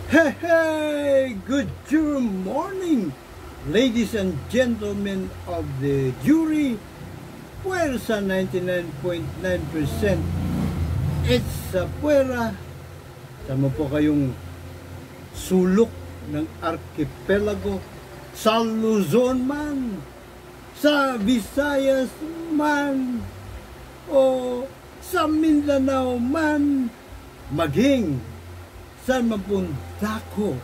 Hey, hey! Good morning, ladies and gentlemen of the jury. Puwersa 99.9%. It's sa puwera. Sama po kayong sulok ng archipelago sa Luzon man, sa Visayas man, o sa Mindanao man, maging saan man pong dako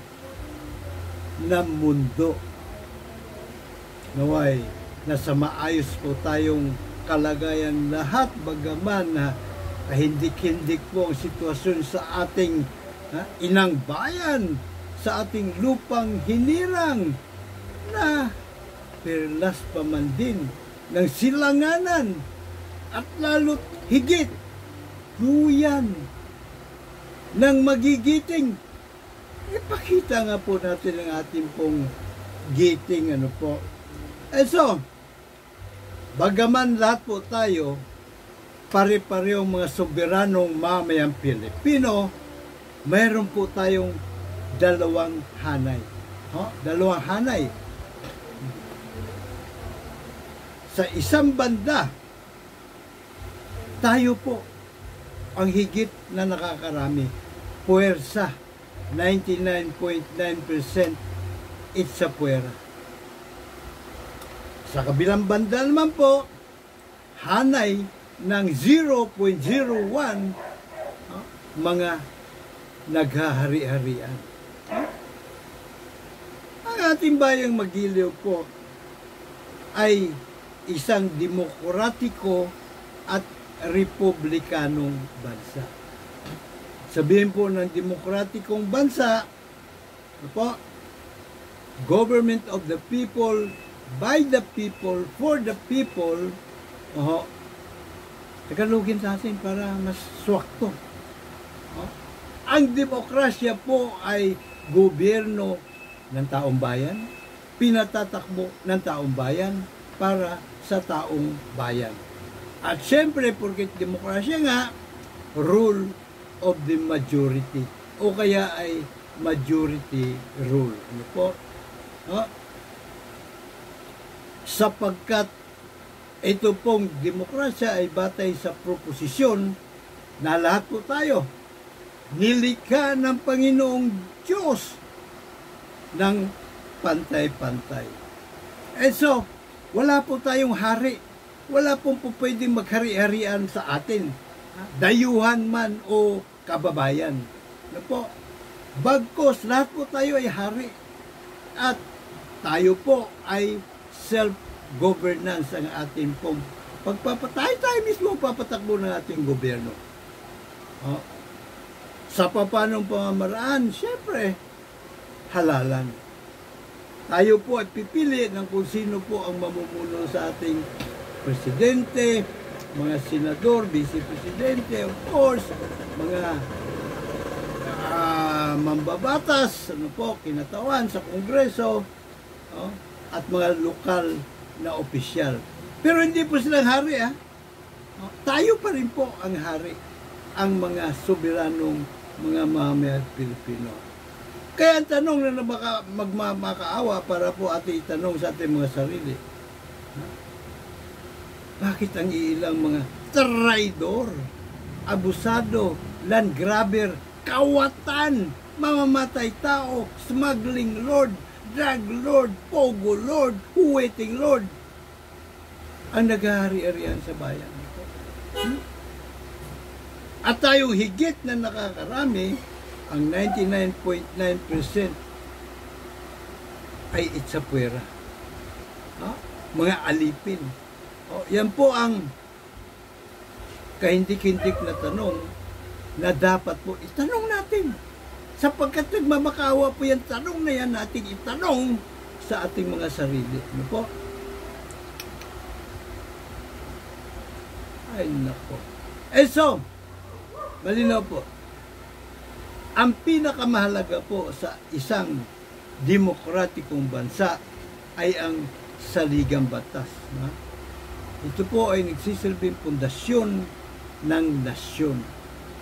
ng mundo. Naway, nasa maayos po tayong kalagayan lahat, bagaman na kahindik-hindik po ang sitwasyon sa ating inang bayan, sa ating lupang hinirang na perlas pa man din ng silanganan at lalo't higit duyan ng magigiting. Ipakita nga po natin ang ating pong giting po. So, bagaman lahat po tayo pare-parehong mga soberanong mamayang Pilipino, mayroon po tayong dalawang hanay. Dalawang hanay. Sa isang banda, tayo po ang higit na nakakarami. Puwersa, 99.9% it's sa puwera. Sa kabilang banda naman po, hanay ng 0.01 mga naghahari-harian. Ang ating bayang Magiliw po ay isang demokratiko at republikanong bansa. Sabihin po ng demokratikong bansa, government of the people, by the people, for the people. Tagalogin sa atin para mas swakto. Ang demokrasya po ay gobyerno ng taong bayan, pinatatakbo ng taong bayan para sa taong bayan. At syempre, porket demokrasya nga, rule of the majority, o kaya ay majority rule. Ano po? Sapagkat ito pong demokrasya ay batay sa proposisyon na lahat po tayo nilikha ng Panginoong Diyos ng pantay-pantay. And so, wala po tayong hari. Wala pong pwedeng maghari-harian sa atin. Dayuhan man o kababayan. Ano po? Bagkos, lahat po tayo ay hari. At tayo po ay self-governance ang ating pong pagpapatay. Tayo mismo papatakbo ng ating gobyerno. Sa papanong pamamaraan, syempre, halalan. Tayo po ay pipili ng kung sino po ang mamumuno sa ating presidente, mga senador, vice-presidente, of course, mga mambabatas, kinatawan sa Kongreso, at mga lokal na opisyal. Pero hindi po silang hari, Tayo pa rin po ang hari, ang mga soberanong mga mamamayang Pilipino. Kaya ang tanong na magmamakaawa para po ating itanong sa ating mga sarili, bakit ang ilang mga traidor, abusado, land grabber, kawatan, mamamatay tao, smuggling lord, drug lord, pogo lord, huweting lord, ang naghahari-harian sa bayan nito? At tayo higit na nakakarami, ang 99.9% ay itsapuwera. Mga alipin. Yan po ang kahindik-hindik na tanong na dapat po itanong natin. Sapagkat nagmamakaawa po yan, tanong na yan natin itanong sa ating mga sarili. Ano po? Ay, nako. So, malinaw po. Ang pinakamahalaga po sa isang demokratikong bansa ay ang saligang batas. Ito po ay nagsisilbing pundasyon ng nasyon.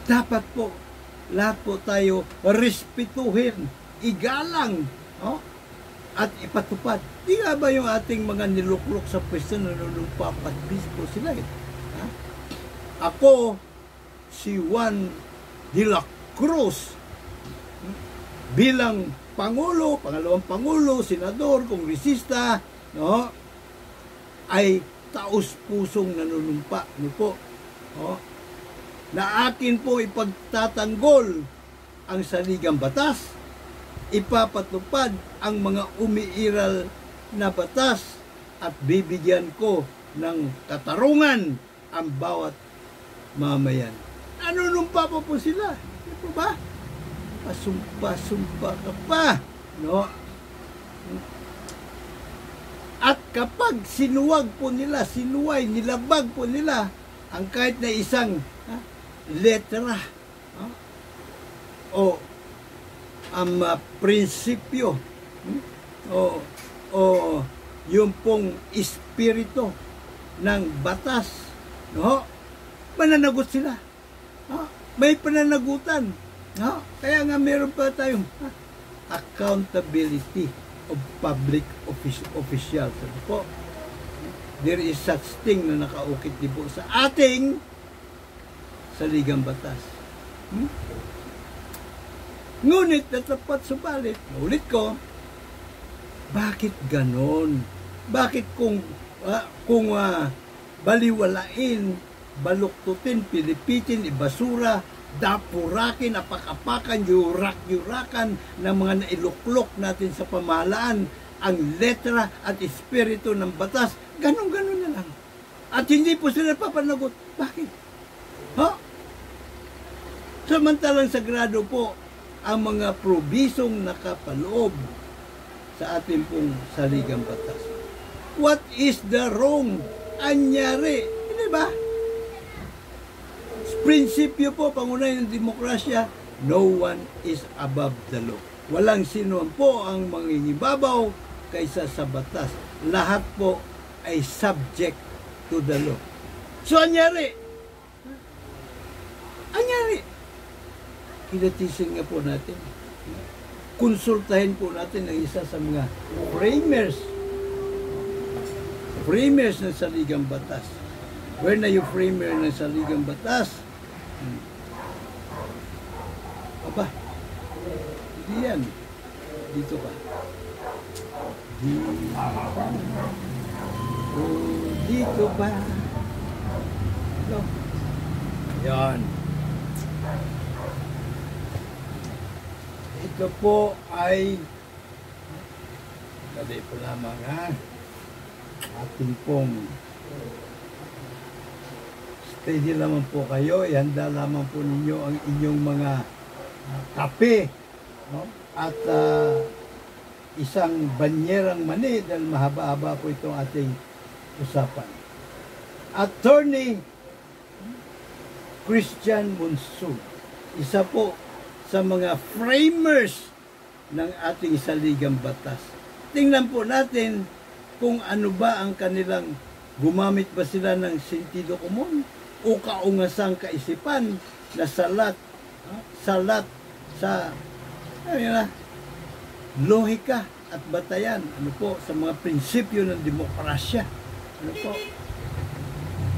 Dapat po lahat po tayo respetuhin, igalang, at ipatupad. Di nga ba yung ating mga niluklok sa pwesto na nalulumpa at bispo sila eh? Ha? Ako, si Juan de la Cruz, bilang Pangulo, pangalawang Pangulo, Senador, Kongresista, ay taos-pusong nanunumpa, na akin po ipagtatanggol ang saligang batas, ipapatupad ang mga umiiral na batas at bibigyan ko ng katarungan ang bawat mamayan. Nanunumpa pa po sila. Di po ba? Pasumpa-sumpa ka pa. No? At kapag sinuwag po nila, sinuway, nilabag po nila ang kahit na isang letra o ang prinsipyo o yung pong espiritu ng batas, mananagot sila. May pananagutan. Kaya nga meron pa tayong accountability of public officials. Po, there is such thing na nakaukit din po sa ating saligang batas. Ngunit natapat subalit, ulit ko, bakit ganon? Bakit kung baliwalain, baluktutin, pilipitin, ibasura, dapurakin, apak-apakan, yurak-yurakan ng mga nailuklok natin sa pamahalaan, ang letra at espiritu ng batas, ganon-ganon na lang. At hindi po sila papanagot. Bakit? Samantalang sagrado po ang mga probisong nakapaloob sa ating pong saligang batas. What is the wrong? Anyari. Hindi ba? Prinsipyo po, pangunahin ng demokrasya, no one is above the law. Walang sino po ang mangingibabaw kaysa sa batas. Lahat po ay subject to the law. So, anyari? Anyari? Kinatisin nga po natin. Konsultahin po natin ang isa sa mga framers ng saligang batas. Where na yung framer ng saligang batas? Aba, hindi yan. Dito ka. Dito ba? Ito. Yan. Ito po ay dali po lamang ating pong steady lamang po kayo, ihanda lamang po ninyo ang inyong mga kape, at isang banyerang mani dahil mahaba-haba po itong ating usapan. Attorney Christian Monson, isa po sa mga framers ng ating saligang batas. Tingnan po natin kung ano ba ang kanilang, gumamit ba sila ng sentido komon o kaungasang kaisipan na salat sa lohika at batayan, sa mga prinsipyo ng demokrasya.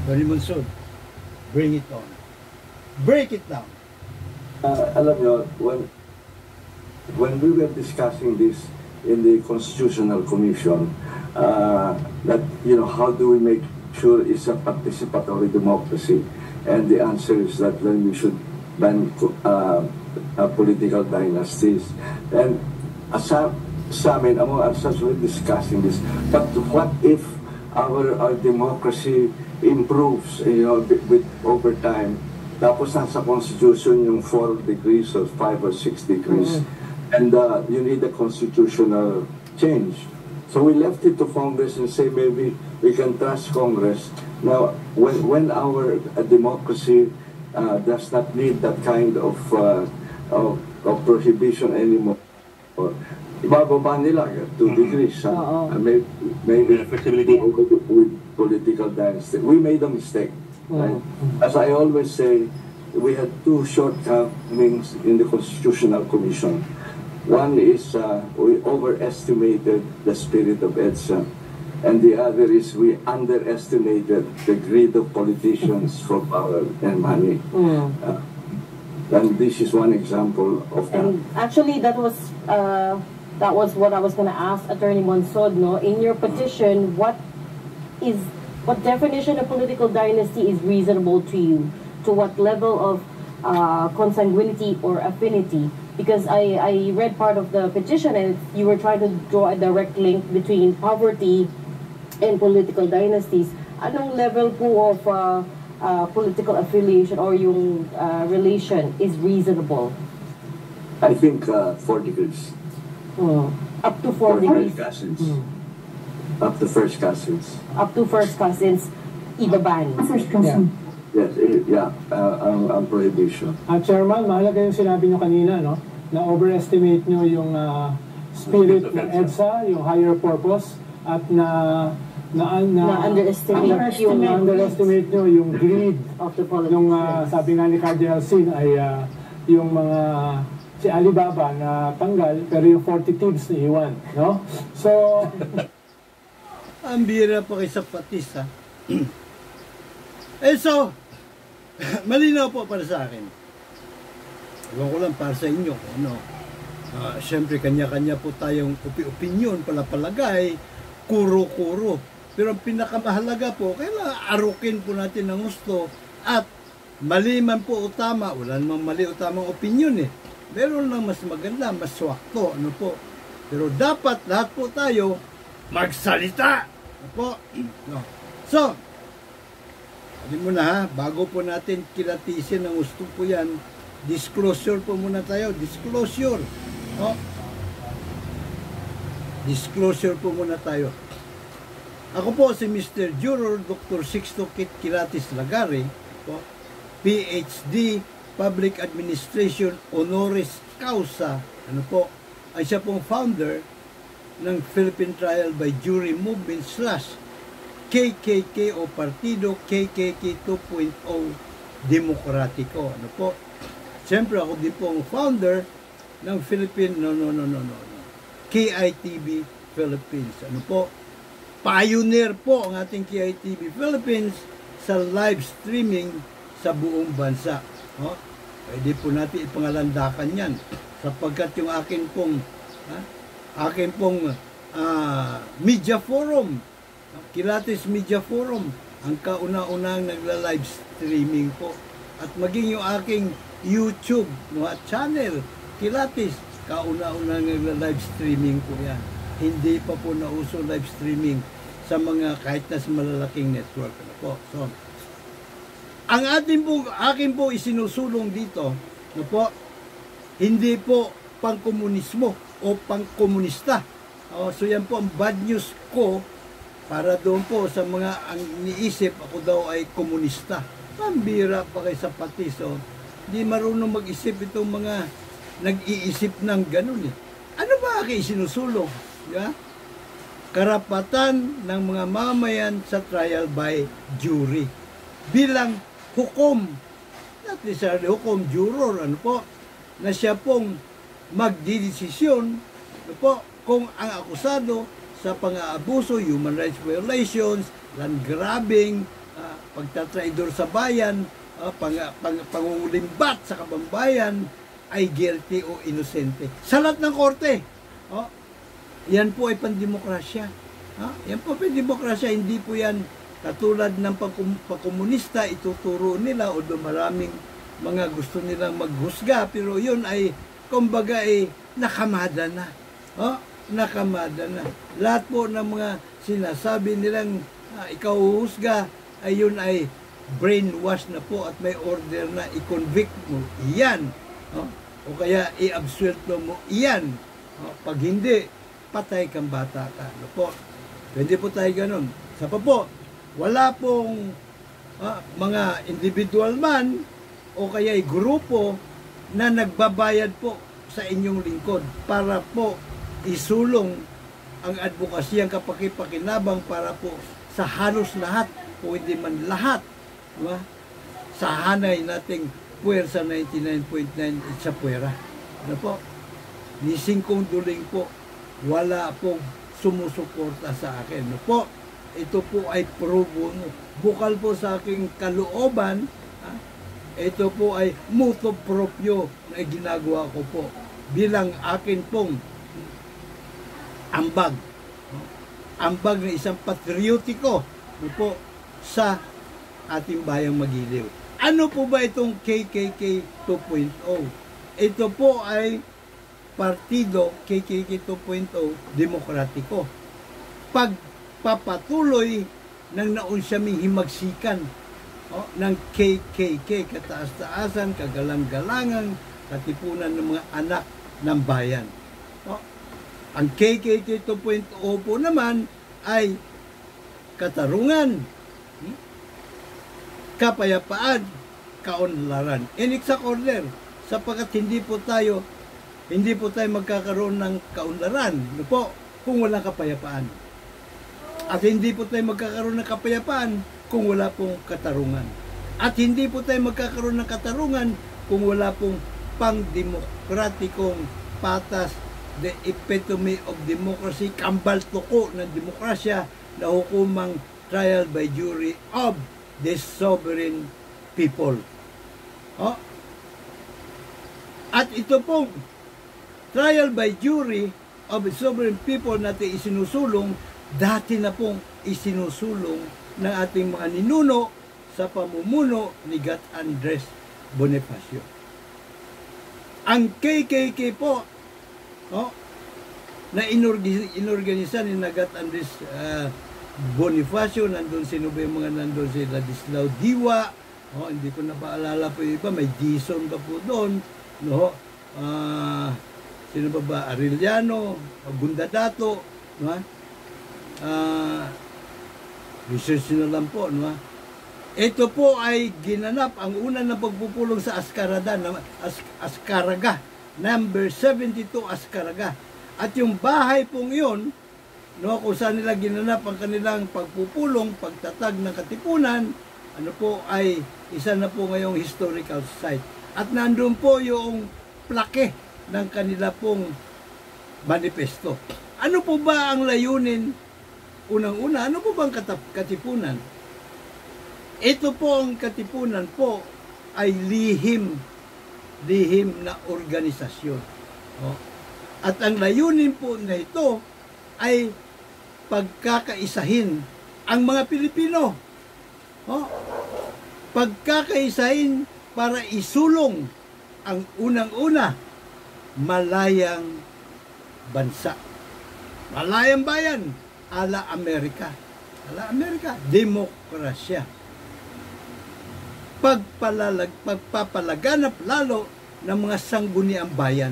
Attorney Monson, bring it on. Break it down. Alam nyo, when we were discussing this in the Constitutional Commission, that, how do we make sure it's a participatory democracy? And the answer is that then we should ban political dynasties. And sa amin, among ourselves, we're discussing this. But what if our democracy improves, with over time? Tapos nasa Constitution yung 4 degrees or 5 or 6 degrees. And you need a constitutional change. So we left it to Congress and say maybe we can trust Congress. Now, when our democracy does not need that kind of prohibition anymore, ibababa nila 2 degrees. Maybe with political dynasty. We made a mistake. Right? As I always say, we had two shortcomings in the Constitutional Commission. One is we overestimated the spirit of EDSA, and the other is we underestimated the greed of politicians for power and money. And this is one example of that. And actually, that was what I was going to ask Attorney Monsod. No, in your petition, what definition of political dynasty is reasonable to you? To what level of consanguinity or affinity? Because I read part of the petition, and you were trying to draw a direct link between poverty and political dynasties. Anong level po of political affiliation or yung relation is reasonable? I think 4 degrees. Up to 4 degrees. Cousins. Up to first cousins. Up to first cousins, ibaban. First cousin. Yes, ang prohibition. Chairman, mahalaga yung sinabi nyo kanina, no? Na overestimate nyo yung spirit ng EDSA, yung higher purpose, at underestimate nyo yung greed of the politics. Nung sabi nga ni Cardinal Sin ay yung mga si Alibaba na tanggal, pero yung 40 thieves na iwan, no? So, ang bira po kay Zapatis, ha? So, malinaw po para sa akin. Ewan ko lang para sa inyo, ano. Siyempre, kanya-kanya po tayong opinion, palagay, kuro-kuro. Pero ang pinakamahalaga po, kailangan arukin po natin ng gusto at mali man po o tama, wala namang mali o tamang opinion eh. Meron lang mas maganda, mas swakto, ano po. Pero dapat lahat po tayo magsalita. Ano po? No. So, sabi mo na ha, bago po natin kilatisin ang gusto po yan, disclosure po muna tayo. Disclosure. No? Disclosure po muna tayo. Ako po si Mr. Juror Dr. Sixto Kit Kilatis Lagare, po, PhD, Public Administration Honoris Causa, ano po, ay siya pong founder ng Philippine Trial by Jury Movement / KKK o Partido KKK 2.0 Demokratiko. Ano po? Siyempre ako din po ang founder ng Philippine, KITV Philippines. Ano po? Pioneer po ang ating KITV Philippines sa live streaming sa buong bansa. No? Pwede po natin ipangalandakan yan sapagkat yung akin pong media forum, Kilatis Media Forum, ang kauna-unang nagla-live streaming po. At maging yung aking YouTube channel, Kilatis, kauna-unang nagla-live streaming po yan. Hindi pa po nauso live streaming sa mga kahit na sa malalaking network. Ano po? So, ang akin po isinusulong dito, ano po, hindi po pangkomunismo o pangkomunista. So yan po ang bad news ko para doon po sa mga ang iniisip ako daw ay komunista. Pambira pa kay Zapatis. So, di marunong mag-isip itong mga nag-iisip ng ganun eh. Ano ba aking isinusulong? Yeah? Karapatan ng mga mamayan sa trial by jury. Bilang hukom, not necessarily hukom, juror, ano po, na siya pong magdidesisyon, ano po, kung ang akusado sa pang-aabuso, human rights violations, land grabbing, pagtatraidor sa bayan, pangungulimbat sa kabambayan, ay guilty o inosente. Sa lahat ng korte, yan po ay pandemokrasya. Yan po ay pandemokrasya, hindi po yan katulad ng pagkomunista, ituturo nila o maraming mga gusto nilang maghusga, pero yun ay, kumbaga ay nakamada na. Nakamada na. Lahat po ng mga sinasabi nilang ikaw husga, ay yun ay brainwash na po at may order na i-convict mo. Iyan. O kaya i-absuelto mo. Iyan. Pag hindi, patay kang bata ka. Ano po? Hindi po tayo ganun. Sa pa po, wala pong mga individual man o kaya grupo na nagbabayad po sa inyong lingkod para po isulong ang advokasya, ang kapakipakinabang para po sa halos lahat o hindi man lahat, diba? Sa hanay nating puwersa 99.9 sa puwera. Ano po? Ni Singkong Duling po, wala pong sumusuporta sa akin. Ano po? Ito po ay pro bono. Bukal po sa aking kalooban, ito po ay motu proprio na ginagawa ko po bilang akin pong ambag. Ambag na isang patriotiko po sa ating bayang Magiliw. Ano po ba itong KKK 2.0? Ito po ay partido KKK 2.0 demokratiko. Pagpapatuloy ng naon siya may himagsikan ng KKK, kataas-taasan, kagalang-galangan, katipunan ng mga anak ng bayan. Ang KKK 2.0 po naman ay katarungan, kapayapaan, kaunlaran. In exact order, sapagkat hindi po tayo magkakaroon ng kaunlaran, no po, kung walang kapayapaan. At hindi po tayo magkakaroon ng kapayapaan kung wala pong katarungan. At hindi po tayo magkakaroon ng katarungan kung wala pong pang-demokratikong patas, the epitome of democracy, kambal tuko ng demokrasya na hukumang trial by jury of the sovereign people. At ito pong trial by jury of the sovereign people natin isinusulong, dati na pong isinusulong ng ating mga ninuno sa pamumuno ni Gat Andres Bonifacio. Ang KKK po, na inorganisa ni Gat Andres Bonifacio, nandun sino ba yung mga nandun, si Ladislao Diwa, hindi ko na paalala po yung iba, may Dison pa po doon, no? Sino ba, Arellano, Gundadato, no? Research na lang po, no? Ito po ay ginanap ang una na pagpupulong sa Azcárraga, number 72 Azcárraga. At yung bahay pong yun, no, kung saan nila ginanap ang kanilang pagpupulong, pagtatag ng katipunan, ano po ay isa na po ngayong historical site. At nandun po yung plake ng kanila pong manifesto. Ano po ba ang layunin? Unang-una, ano po bang katipunan? Ito po ang katipunan po ay lihim na organisasyon. At ang layunin po na ito ay pagkakaisahin ang mga Pilipino. Pagkakaisahin para isulong ang unang-una, malayang bansa. Malayang bayan, ala Amerika. Ala Amerika, demokrasya. Pagpapalaganap lalo ng mga sangguniang bayan.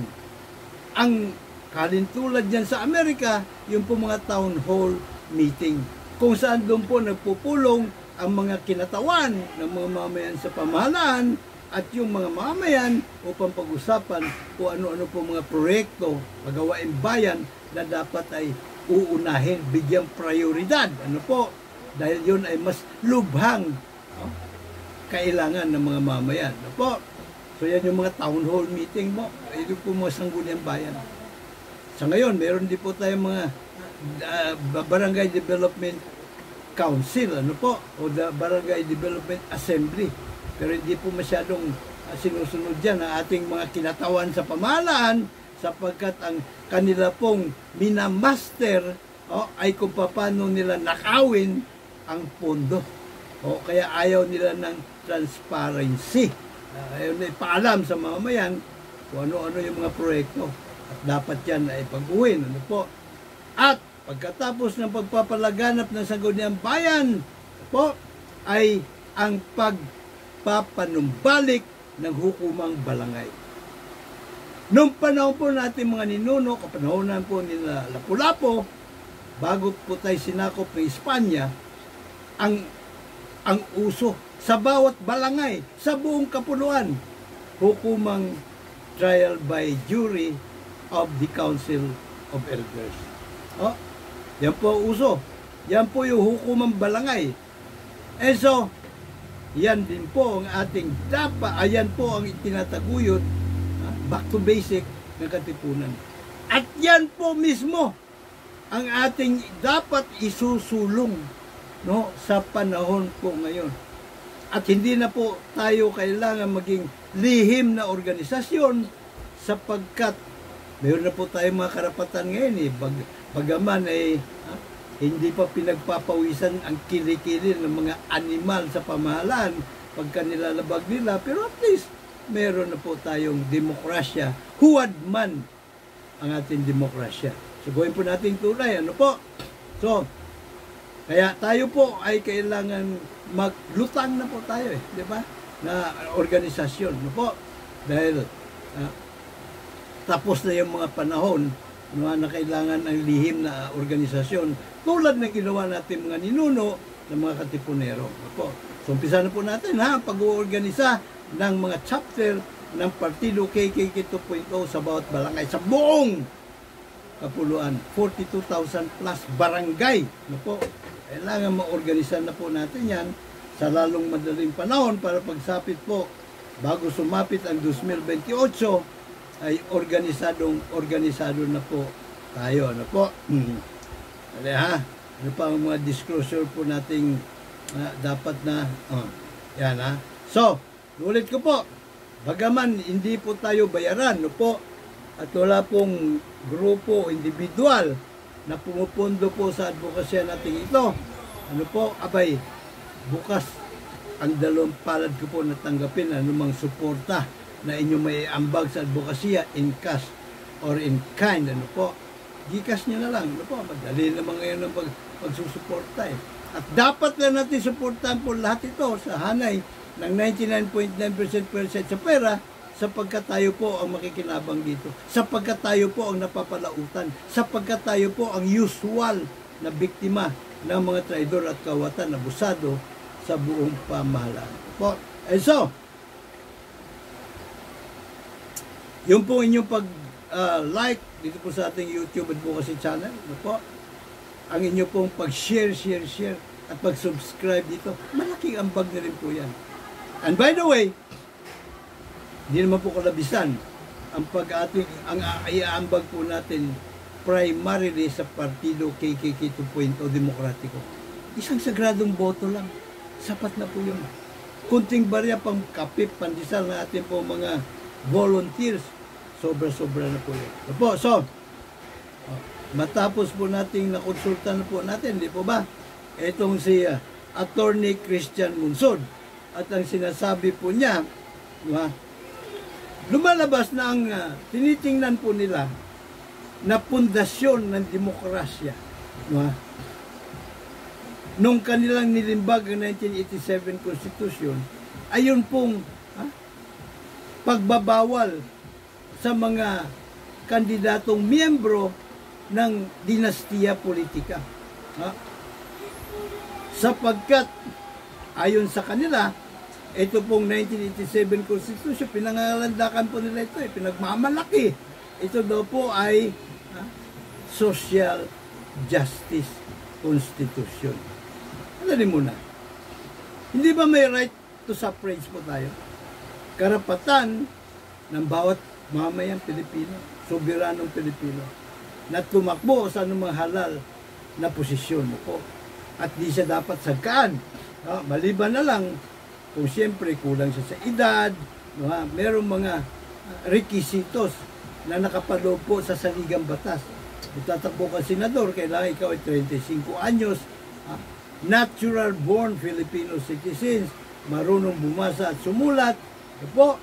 Ang kalintulad dyan sa Amerika, yung po mga town hall meeting, kung saan doon po nagpupulong ang mga kinatawan ng mga mamayan sa pamahalaan at yung mga mamayan upang pag-usapan kung ano-ano po mga proyekto, magawain bayan na dapat ay uunahin, bigyang prioridad. Ano po? Dahil yun ay mas lubhang kailangan ng mga mamayan. Ano po? So yan yung mga town hall meeting mo. Ito po mga sangguniang bayan. Sa ngayon, meron din po tayong mga Barangay Development Council, ano po? O the Barangay Development Assembly. Pero hindi po masyadong sinusunod dyan ang ating mga kinatawan sa pamahalaan sapagkat ang kanila pong minamaster ay kung paano nila nakawin ang pondo. Kaya ayaw nila ng transparency. Ayaw na ipaalam sa mamamayan kung ano-ano yung mga proyekto. At dapat yan ay pag-uwin. Ano po? At pagkatapos ng pagpapalaganap ng sangguniang bayan, po, ay ang pagpapanumbalik ng hukumang balangay. Noong panahon po natin mga ninuno, kapanahonan po nila Lapu-Lapu, bago po tayo sinakop ng Espanya, ang uso sa bawat balangay, sa buong kapuluan, hukumang trial by jury of the Council of Elders. Yan po uso. Yan po yung hukumang balangay. And so, yan din po ang ating ayan po ang itinataguyod, back to basic ng Katipunan. At yan po mismo ang ating dapat isusulong, no, sa panahon po ngayon. At hindi na po tayo kailangan maging lihim na organisasyon sapagkat mayroon na po tayong mga karapatan ngayon bagaman hindi pa pinagpapawisan ang kilikili ng mga animal sa pamahalaan pagka nilalabag nila, pero at least meron na po tayong demokrasya, huwad man ang ating demokrasya. So gawin po natin tunay, ano po? So, kaya tayo po ay kailangan maglutang na po tayo, di ba? Na organisasyon, ano po? Dahil tapos na yung mga panahon na kailangan ng lihim na organisasyon tulad ng ginawa natin mga ninuno ng mga Katipunero. Ano so, umpisa na po natin pag-uorganisa ng mga chapter ng Partido KKK 2.0 sa bawat barangay, sa buong Kapuluan, 42,000 plus barangay. Ano po? Kailangan ma-organisa na po natin yan sa lalong madaling panahon para pagsapit po, bago sumapit ang 2028, ay organisado na po tayo. Ano po? Ano pa ang mga disclosure po nating dapat na yan So, ulit ko po, bagaman hindi po tayo bayaran, no po, at wala pong grupo, individual na pumupondo po sa advokasya natin ito, ano po, abay, bukas ang dalawang palad ko po natanggapin anumang suporta na inyong may ambag sa advokasya in cash or in kind, ano po, Gcash nyo na lang, ano po, madali naman ngayon ang pagsusuporta At dapat na natin suportahan po lahat ito sa hanay ng 99.9% sa pera, sapagkat tayo po ang makikinabang dito, sapagkat tayo po ang napapalautan, sapagkat tayo po ang usual na biktima ng mga traidor at kawatan, abusado sa buong pamahalaan. Po. And so, yung po inyong pag-like dito po sa ating YouTube Advocacy channel, ano po, ang inyo pong pag-share at pag-subscribe dito, malaking ambag na rin po yan. And by the way, hindi naman po kalabisan ang ang iaambag po natin primarily sa Partido KKK 2.0 Demokratiko. Isang sagradong boto lang, sapat na po yun. Kunting barya pang kapip, pandesal na ating po mga volunteers, sobra-sobra na po yun. So, matapos po nating nakonsulta na po natin, di po ba? Itong si Attorney Christian Munsod, at ang sinasabi po niya, lumalabas na ang tinitingnan po nila na pundasyon ng demokrasya. Nung kanilang nilimbag ang 1987 Constitution, ayun pong pagbabawal sa mga kandidatong miyembro ng dinastiya politika. Sapagkat ayon sa kanila, ito pong 1987 Constitution, pinangalandakan po nila ito, pinagmamalaki. Ito daw po ay Social Justice Constitution. Alanin muna, hindi ba may right to suffrage po tayo? Karapatan ng bawat mamayang Pilipino, soberanong Pilipino, na tumakbo sa anumang halal na posisyon po. At di siya dapat sagkaan. Maliban na lang kung siyempre kulang siya sa edad, merong mga requisitos na nakapaloob po sa saligang batas. Kung tatakbo ka senador, kailangan ikaw ay 35 anyos, natural born Filipino citizens, marunong bumasa at sumulat, po,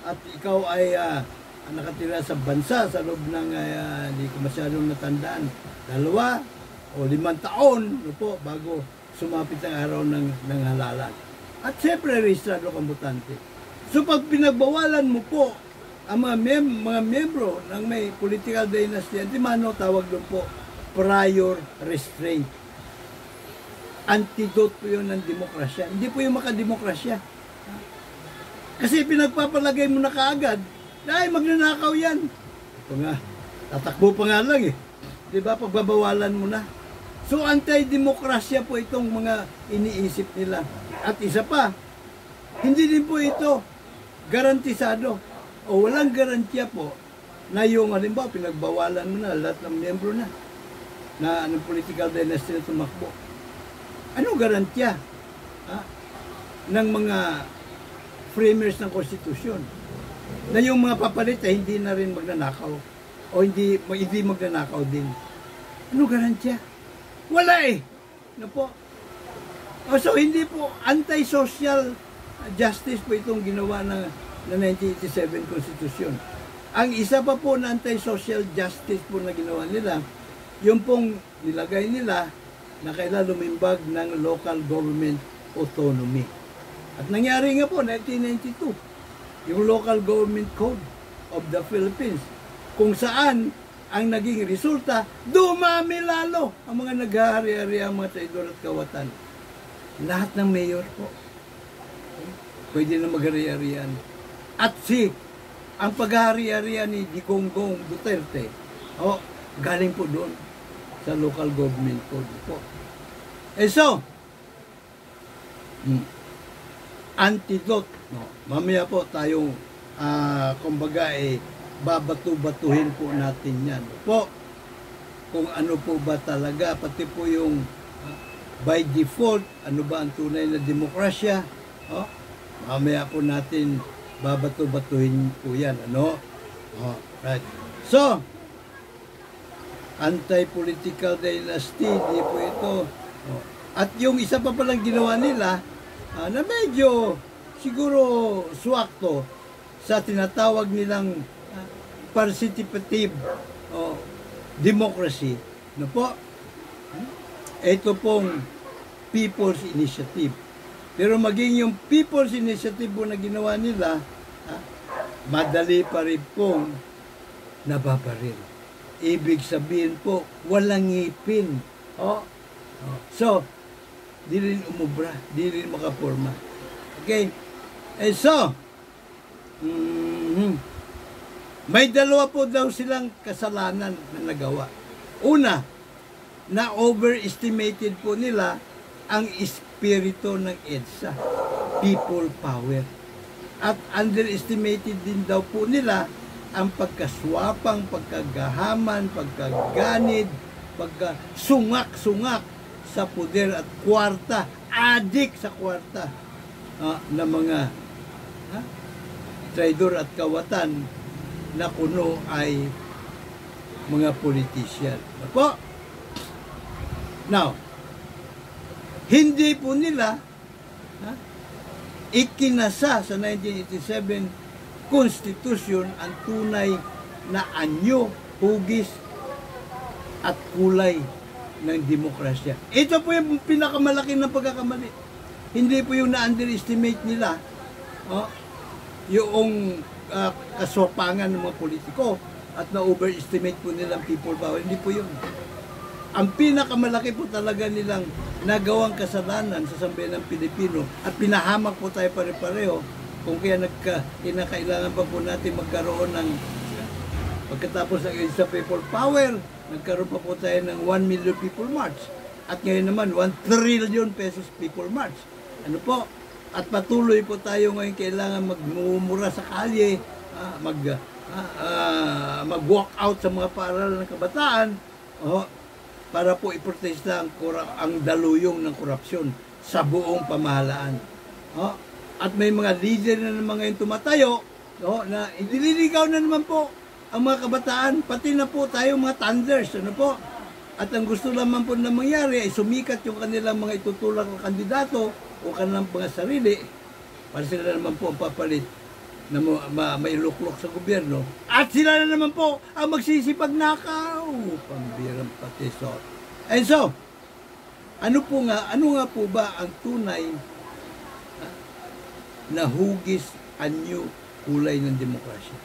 at ikaw ay nakatira sa bansa sa loob ng, hindi ko masyadong natandaan, 2 o 5 taon, po, bago sumapit ang araw ng halalan. At siyempre, rehistrado kang botante. So, pag pinagbawalan mo po ang mga miyembro ng may political dynasty, antimano, tawag doon po, prior restraint. Antidote po yun ng demokrasya. Hindi po yung makademokrasya. Kasi pinagpapalagay mo na kaagad, dahil magnanakaw yan. Ito nga, tatakbo pa nga lang Diba, pagbabawalan mo na. So, anti-demokrasya po itong mga iniisip nila. At isa pa, Hindi din po ito garantisado o walang garantiya po na yung halimbawa pinagbawalan mo na lahat ng miyembro na ng political dynasty na tumakbo. Anong garantiya ng mga framers ng konstitusyon na yung mga papalit ay hindi na rin magnanakaw o hindi magnanakaw din? Anong garantiya? Wala eh. No po? So hindi po anti-social justice po itong ginawa ng 1987 Constitution. Ang isa pa po na anti-social justice po na ginawa nila, yung pong nilagay nila na kailangan lumimbag ng local government autonomy. At nangyari nga po 1992, yung Local Government Code of the Philippines, kung saan ang naging resulta, dumami lalo ang mga naghahari-hari ang mga traidor at kawatan. Lahat ng mayor po, pwede na maghari-harian. At ang paghahari-harian ni Digongong Duterte, galing po doon sa local government code po. So, antidote. Mamaya po tayong, kumbaga babatu-batuhin po natin yan. Po, kung ano po ba talaga, pati po yung by default, ano ba ang tunay na demokrasya? Mamaya po natin babatu-batuhin po yan. Right. So, anti-political dynasty, di po ito. At yung isa pa palang ginawa nila, na medyo siguro swakto sa tinatawag nilang participative democracy. No po? Ito pong People's Initiative. Pero maging yung People's Initiative po na ginawa nila, madali pa rin pong nababaril. Ibig sabihin po, walang ngipin. So, di rin umubra, di rin makaporma. Okay? So, may dalawa po daw silang kasalanan na nagawa. Una, na overestimated po nila ang espiritu ng EDSA, people power. At underestimated din daw po nila ang pagkaswapang, pagkagahaman, pagkaganid, pagkasungak-sungak sa puder at kwarta, adik sa kwarta na mga traidor at kawatan na kuno ay mga politician. Po? Now, hindi po nila ikinasa sa 1987 Constitution ang tunay na anyo, hugis at kulay ng demokrasya. Ito po yung pinakamalaki ng pagkakamali. Hindi po yung na-underestimate nila yung kaswapangan ng mga politiko at na-overestimate po nilang people power. Hindi po yun. Ang pinakamalaki po talaga nilang nagawang kasalanan sa sambayan ng Pilipino at pinahamak po tayo pare-pareho kung kaya kinakailangan pa po natin magkaroon ng pagkatapos ng sa people power, nagkaroon pa po tayo ng 1 million people march at ngayon naman 1 trillion pesos people march. Ano po? At patuloy po tayo ngayon kailangan magmumura sa kalye, mag-walk out sa mga paaralan ng kabataan para po iprotesta ang daluyong ng korupsyon sa buong pamahalaan. At may mga leader na naman ngayon tumatayo na ililigaw na naman po ang mga kabataan, pati na po tayo mga thunders. Ano po? At ang gusto naman po na mangyari ay sumikat yung kanilang mga itutulak ng kandidato o kanilang mga sarili para sila naman po ang papalit na mailuklok sa gobyerno. At sila na naman po ang magsisipag nakaw. Pambirang patisot. And so, ano nga po ba ang tunay na hugis, anyo, kulay ng demokrasya?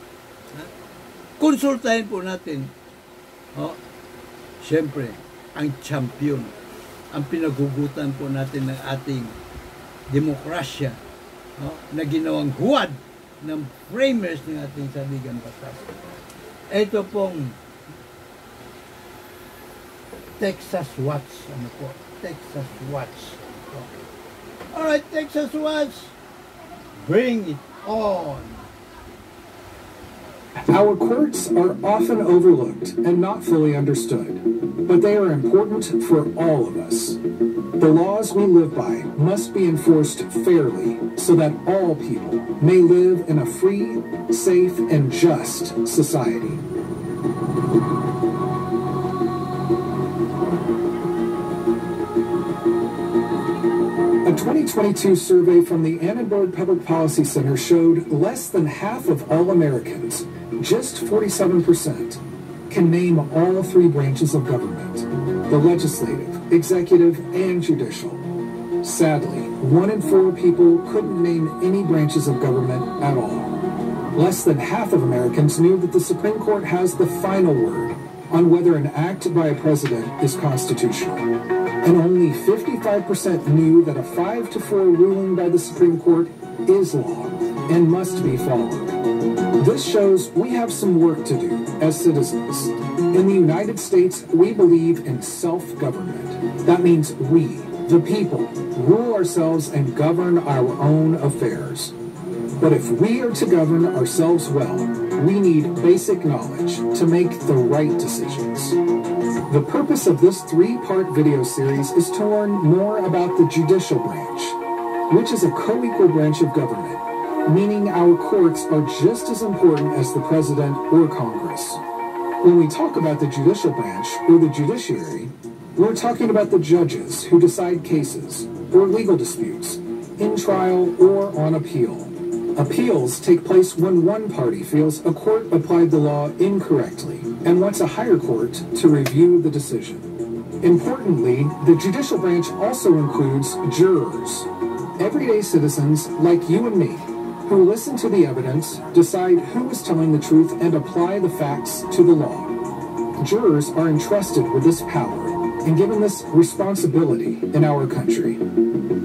Konsultahin po natin, siyempre, ang champion, ang pinagugutan po natin ng ating demokrasya na ginawang huwad ng framers ng ating saligang batas. Ito pong Texas Watch. Ano po? Texas Watch. Alright, Texas Watch. Bring it on. Our courts are often overlooked and not fully understood, but they are important for all of us. The laws we live by must be enforced fairly so that all people may live in a free, safe, and just society. A 2022 survey from the Annenberg Public Policy Center showed less than half of all Americans, just 47%, can name all three branches of government: the legislative, executive, and judicial. Sadly, 1 in 4 people couldn't name any branches of government at all. Less than half of Americans knew that the Supreme Court has the final word on whether an act by a president is constitutional. And only 55% knew that a 5-4 ruling by the Supreme Court is law and must be followed. This shows we have some work to do as citizens. In the United States, we believe in self-government. That means we, the people, rule ourselves and govern our own affairs. But if we are to govern ourselves well, we need basic knowledge to make the right decisions. The purpose of this 3-part video series is to learn more about the judicial branch, which is a co-equal branch of government, meaning our courts are just as important as the president or Congress. When we talk about the judicial branch or the judiciary, we're talking about the judges who decide cases or legal disputes in trial or on appeal. Appeals take place when one party feels a court applied the law incorrectly and wants a higher court to review the decision. Importantly, the judicial branch also includes jurors, everyday citizens like you and me, who listen to the evidence, decide who is telling the truth, and apply the facts to the law. Jurors are entrusted with this power and given this responsibility in our country.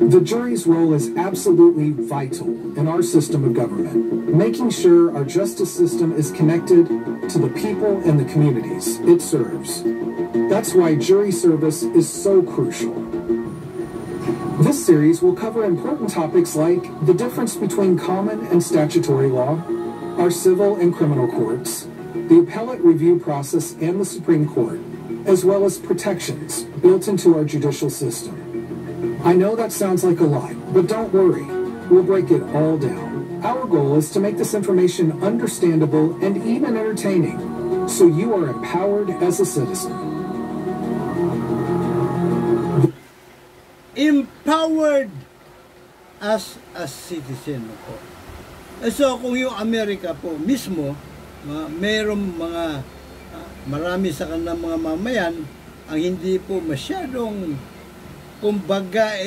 The jury's role is absolutely vital in our system of government, making sure our justice system is connected to the people and the communities it serves. That's why jury service is so crucial. This series will cover important topics like the difference between common and statutory law, our civil and criminal courts, the appellate review process and the Supreme Court, as well as protections built into our judicial system. I know that sounds like a lot, but don't worry, we'll break it all down. Our goal is to make this information understandable and even entertaining, so you are empowered as a citizen. Empowered as a citizen po. So kung yung Amerika po mismo, mayroong mga marami sa kanilang mga mamayan ang hindi po masyadong kumbaga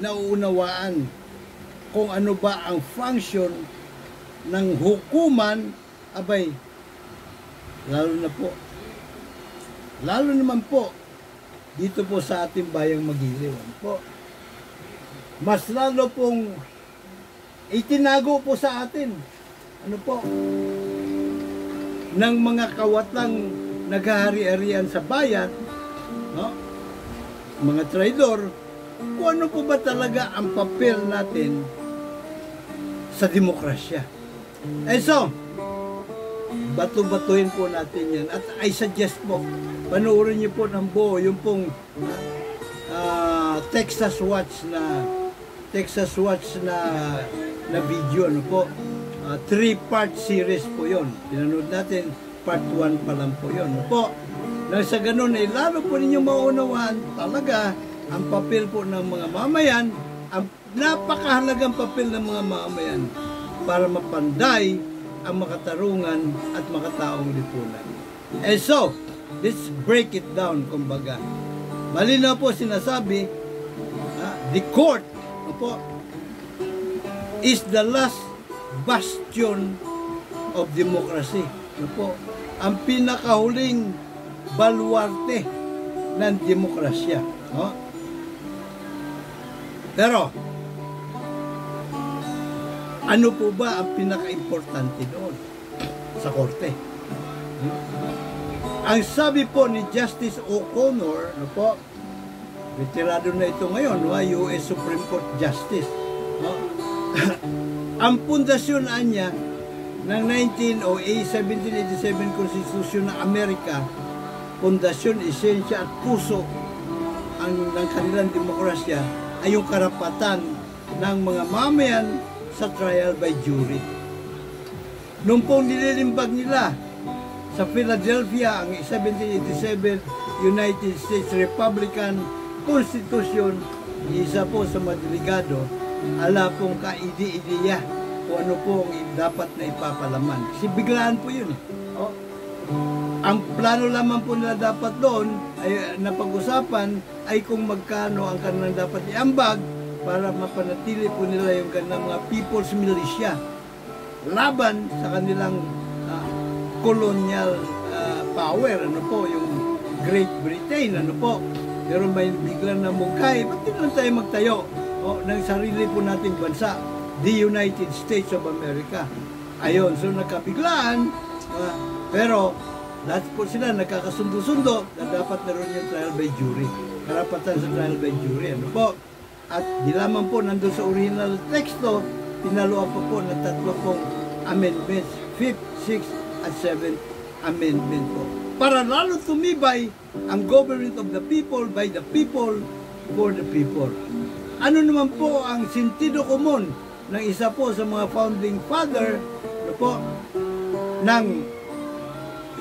nauunawaan kung ano ba ang function ng hukuman, abay lalo naman po dito po sa ating bayang Magiliwan po, mas lalo pong itinago po sa atin ng mga kawatang naghahari-harian sa bayan, no? Mga traidor, kung ano po ba talaga ang papel natin sa demokrasya. So, batu-batuhin po natin yan. At I suggest po, panoorin niyo po ng buo yung pong Texas Watch na video, 3-part series po yon. Pinanood natin, part 1 pa lang po yon. Nang sa ganun ay lalo po ninyo maunawaan talaga ang papel po ng mga mamayan, ang napakahalagang papel ng mga mamayan para mapanday ang makatarungan at makataong lipunan. And so, let's break it down, kumbaga. Malinaw po sinasabi, the court is the last bastion of democracy. Ang pinakahuling baluarte ng demokrasya. Pero, ano po ba ang pinaka-importante doon sa korte? Ang sabi po ni Justice O'Connor, retirado na ito ngayon, US Supreme Court Justice. Ang pundasyon niya ng 1787 Constitution ng Amerika, pundasyon, esensya at puso ng kanilang demokrasya ay yung karapatan ng mga mamayan sa trial by jury. Nung pong nililimbag nila sa Philadelphia ang 1787 United States Republican Constitution, isa po sa mga delegado, ala pong kaidi-idiya kung ano po ang dapat na ipapalaman. Kasi biglaan po yun. Oh. Ang plano lamang po nila dapat doon ay napag-usapan ay kung magkano ang kanilang dapat iambag para mapanatili po nila yung kanilang mga people's militia laban sa kanilang colonial power, ano po, yung Great Britain, ano po. Pero may biglang namungkay, ba't di lang tayo magtayo ng sarili po nating bansa, the United States of America. Ayun, so nagkabiglaan, pero lahat po sila nagkakasundo-sundo na dapat naroon yung trial by jury. Karapatan sa trial by jury, ano po. At di lamang po nandun sa original teksto, pinaluan po ng 3 pong amendments, 5th, 6th, at 7th amendment po. Para lalo tumibay ang government of the people, by the people, for the people. Ano naman po ang sentido komon ng isa po sa mga founding father, ano po, ng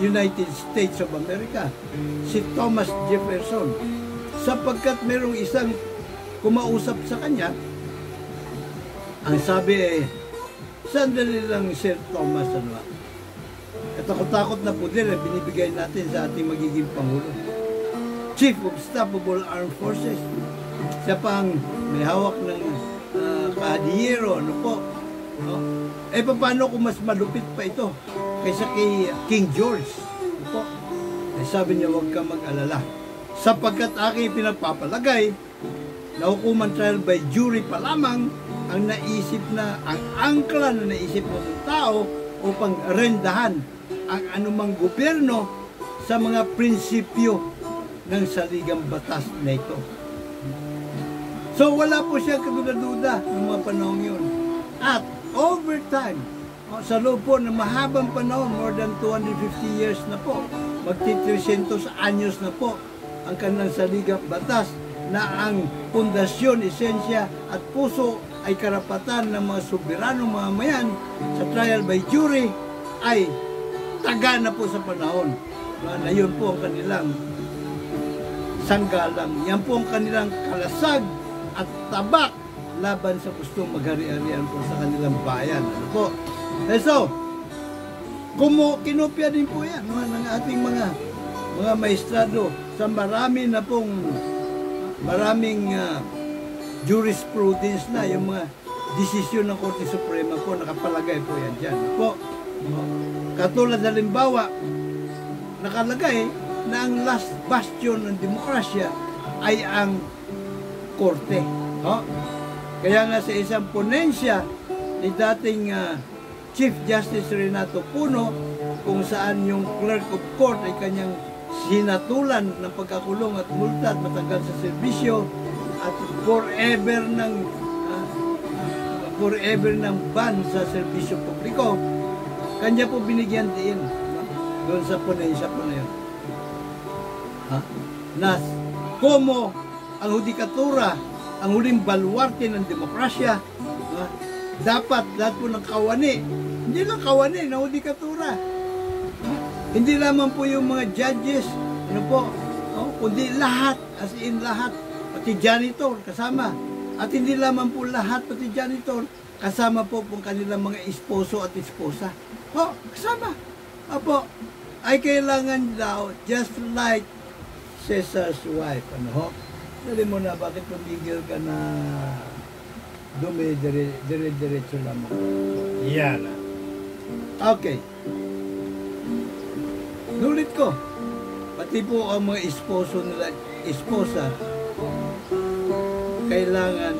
United States of America, si Thomas Jefferson, sapagkat merong isang kumausap sa kanya, ang sabi sandali lang, Sir Thomas, ano, katakot-takot na po din binibigay natin sa ating magiging Pangulo, Chief of Staff of all Armed Forces. Siya pang may hawak ng kahadiyero, ano po. No? Paano kung mas malupit pa ito kaysa kay King George? Ano po? Sabi niya, huwag ka mag-alala. Sapagkat aking pinagpapalagay na hukuman trial by jury pa lamang ang naisip na, ang angkla na naisip ng tao upang rendahan ang anumang gobyerno sa mga prinsipyo ng saligang batas na ito. So wala po siya kaduda-duda ng mga panahon yun. At over time, sa loob po ng mahabang panahon, more than 250 years na po, magti-300 anyos na po ang kanilang saligang batas na ang pundasyon, esensya at puso ay karapatan ng mga soberanong mamayan sa trial by jury ay taga na po sa panahon. Na yun po ang kanilang sanggalang. Yan po ang kanilang kalasag at tabak laban sa gustong maghari-harian po sa kanilang bayan. Ano po? So, kinopya din po yan ng ating mga maestrado sa maraming jurisprudence na, yung mga desisyon ng Korte Suprema po, nakapalagay po yan dyan. Po, katulad na limbawa, nakalagay na ang last bastion ng demokrasya ay ang Korte. Kaya nga sa isang ponensya ni dating Chief Justice Renato Puno, kung saan yung Clerk of Court ay kanyang sinatulan ng pagkakulong at multa at matanggal sa serbisyo at forever ng ban sa serbisyo publiko, kanya po binigyan din doon sa ponensya po na yun. Na como ang hudikatura, ang huling baluarte ng demokrasya, dapat lahat po ng kawani, hindi lang kawani na hudikatura, hindi lamang po yung mga judges, ano po, kundi lahat, as in lahat, pati janitor kasama. At hindi lamang po lahat, pati janitor, kasama po kung kanilang mga esposo at esposa. Kasama. Apo, ay kailangan daw, just like Caesar's wife. Ano ho? Dali mo na, bakit pumigil ka na dire-diretso lamang? Yan. Okay. Nulit ko, pati po ang mga esposo nila, esposa, kailangan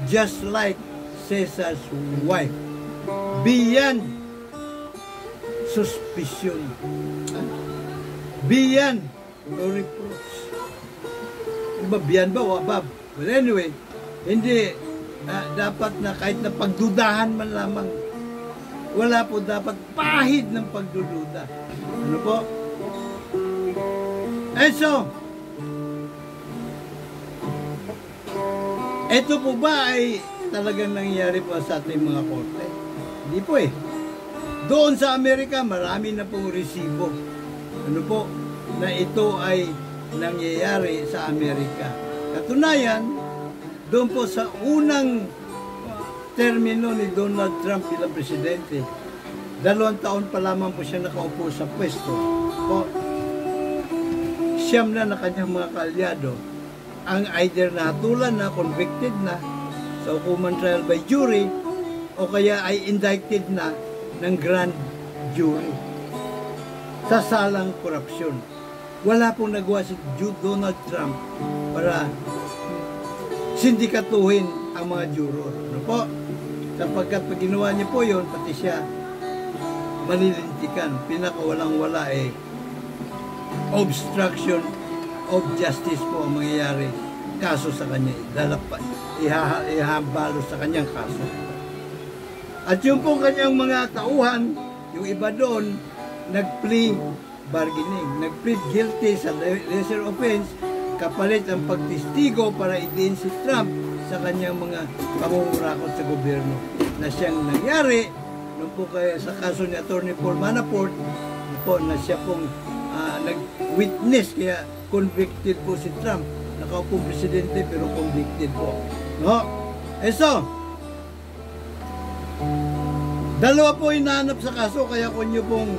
just like Caesar's wife, beyond suspicion, beyond no reproach. Diba beyond ba o above? But anyway, hindi dapat na kahit na pagdudahan man lamang. Wala po dapat pahid ng pagdududa. Ano po? So, ito po ba ay talagang nangyayari po sa ating mga korte? Hindi po eh. Doon sa Amerika, marami na pong resibo. Ano po? Na ito ay nangyayari sa Amerika. Katunayan, doon po sa unang termino ni Donald Trump bilang presidente, 2 taon pa lamang po siya nakaupo sa pwesto. Po, siyam na kanyang mga kaalyado ang either nahatulan na, convicted na sa hukuman trial by jury o kaya ay indicted na ng grand jury sa salang korupsyon. Wala pong nagawa si Donald Trump para sindikatuhin ang mga juror. Ano po? Sapagkat pag ginawa niya po yun, pati siya malilintikan. Pinakawalang-wala obstruction of justice po ang mangyayari kaso sa kanya. Ihahambalo sa kanyang kaso. At yung po kanyang mga tauhan, yung iba doon, nag-plea bargaining, nag-plead guilty sa lesser offense, kapalit ang pagtistigo para idiin si Trump sa kanyang mga pamumurakot sa gobyerno na siyang nangyari nung po kaya sa kaso ni Attorney Paul Manafort po na siya pong nag-witness kaya convicted po si Trump. Nakaupong presidente pero convicted po. No? So, dalawa po hinahanap sa kaso kaya kung nyo pong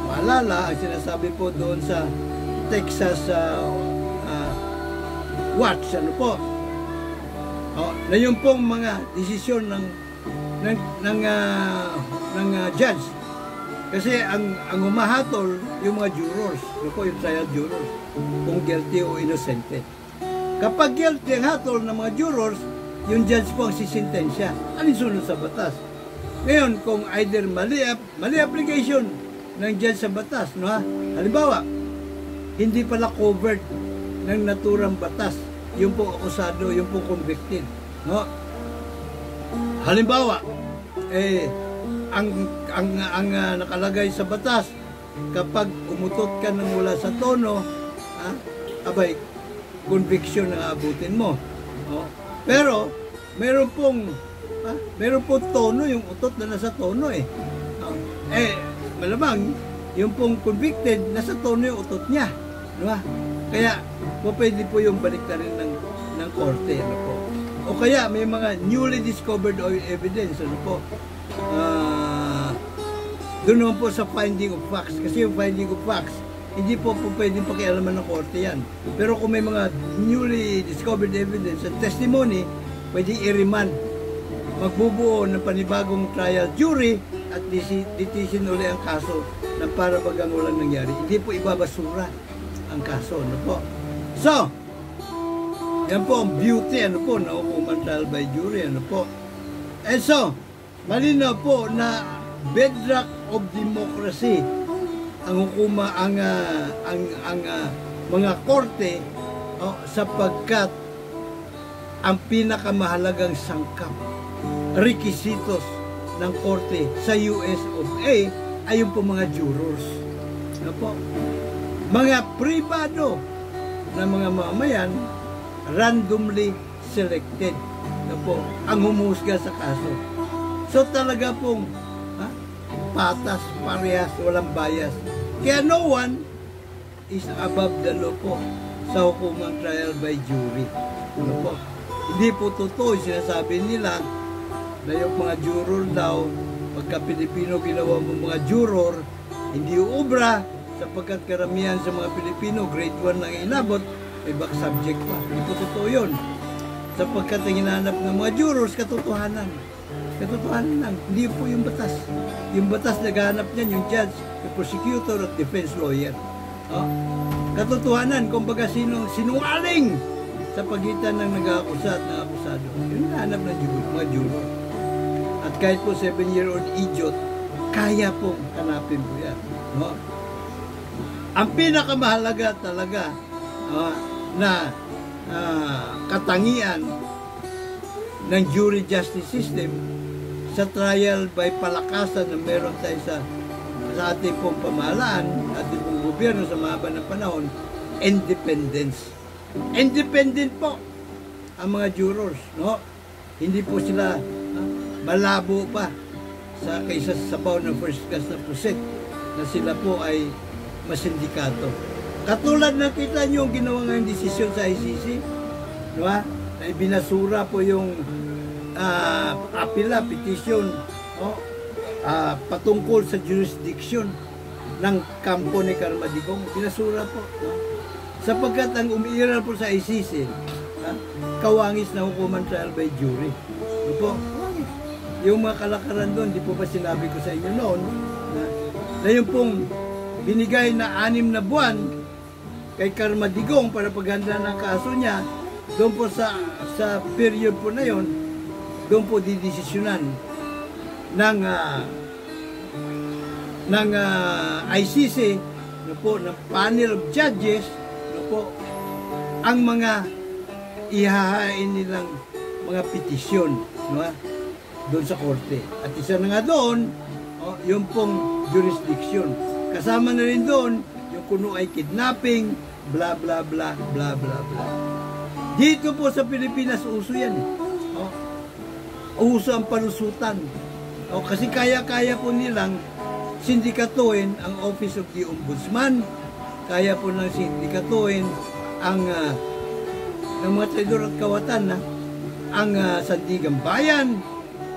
maalala, ang sinasabi po doon sa Texas Watch, ano po? Na yung pong mga desisyon ng judge. Kasi ang humahatol yung mga jurors, ano po, yung trial jurors, kung guilty o innocente. Kapag guilty ang hatol ng mga jurors, yung judge po ang sisintensya. Alinsunod sa batas. Ngayon, kung either mali application ng judge sa batas, no ha? Halimbawa, hindi pala covered ng naturang batas yung pong akusado, yung pong convicted, no? Halimbawa, ang nakalagay sa batas, kapag umutot ka ng wala sa tono, abay, conviction na abutin mo. No? Pero, meron pong tono, yung utot na nasa tono malamang, yung pong convicted, nasa tono yung utot niya. Diba? Kaya, pwede po yung balik na rin ng korte. Ano po? O kaya, may mga newly discovered oil evidence. Ano po? Doon naman po sa finding of facts. Kasi yung finding of facts, hindi po pwedeng pakialaman ng korte yan. Pero kung may mga newly discovered evidence at testimony, pwede i-remand. Magbubuo ng panibagong trial jury at decision uli ang kaso na para bagang walang nangyari. Hindi po ibabasura ang kaso. Ano po? So, yan po ang beauty na hukuman trial by jury. Ano po? And so, malinaw po na bedrock of democracy ang hukuma ang mga korte sapagkat ang pinakamahalagang sangkap requisitos ng korte sa US of A ay yung po mga jurors. Ano po? Mga pribado na mga mamayan randomly selected na po ang humusga sa kaso. So talaga pong patas, parehas, walang bias. Kaya no one is above the law po sa hukumang trial by jury. Ano po? Hindi po totoo sinasabi nila na yung mga juror daw, pagka Pilipino ginawa mo mga juror, hindi uubra sapagkat karamihan sa mga Pilipino, grade 1 lang inabot, may back subject pa. Hindi po totoo yun. Sapagkat ang hinahanap ng mga jurors, katotohanan. Katotohanan lang. Hindi po yung batas. Yung batas naghahanap niyan, yung judge, yung prosecutor at defense lawyer. Katotohanan, kumbaga sinungaling sa pagitan ng nag-aakusa at nag-akusado. Yung hinahanap ng mga juror. At kahit po 7-year-old idiot, kaya pong hanapin po yan. No? Ang pinakamahalaga talaga na katangian ng jury justice system sa trial by palakasan na meron tayo sa ating pong pamahalaan, ating pong gobyerno sa mahaba ng panahon, independence. Independent po ang mga jurors, no? Hindi po sila malabo pa kaysa sa sabaw ng first class na puset na sila po ay masindikato. Katulad na kita nyo yung ginawa ngayong desisyon sa ICC, di ba? Na binasura po yung apela, petition, patungkol sa jurisdiction ng kampo ni Carmadigong. Binasura po. No? Sapagkat ang umiiral po sa ICC, kawangis na hukuman trial by jury. Di po? Yung mga kalakaran doon, di po ba sinabi ko sa inyo noon, na yung pong binigay na 6 na buwan kay Carmadigong para paghanda ng kaso niya, doon po sa period po na yon, doon po didesisyonan ng ICC, no po, ng panel of judges, no po, ang mga ihahain nilang mga petisyon, no, doon sa korte. At isa na nga doon, yung pong jurisdiction. Kasama na rin doon yung kuno ay kidnapping, bla bla bla bla bla bla. Dito po sa Pilipinas uso yan eh. Uso ang panusutan. Kasi kaya-kaya po nilang sindikatuin ang Office of the Ombudsman, kaya po ng sindikatuin ang ng mga traidor at kawatan ang Sandigang Bayan,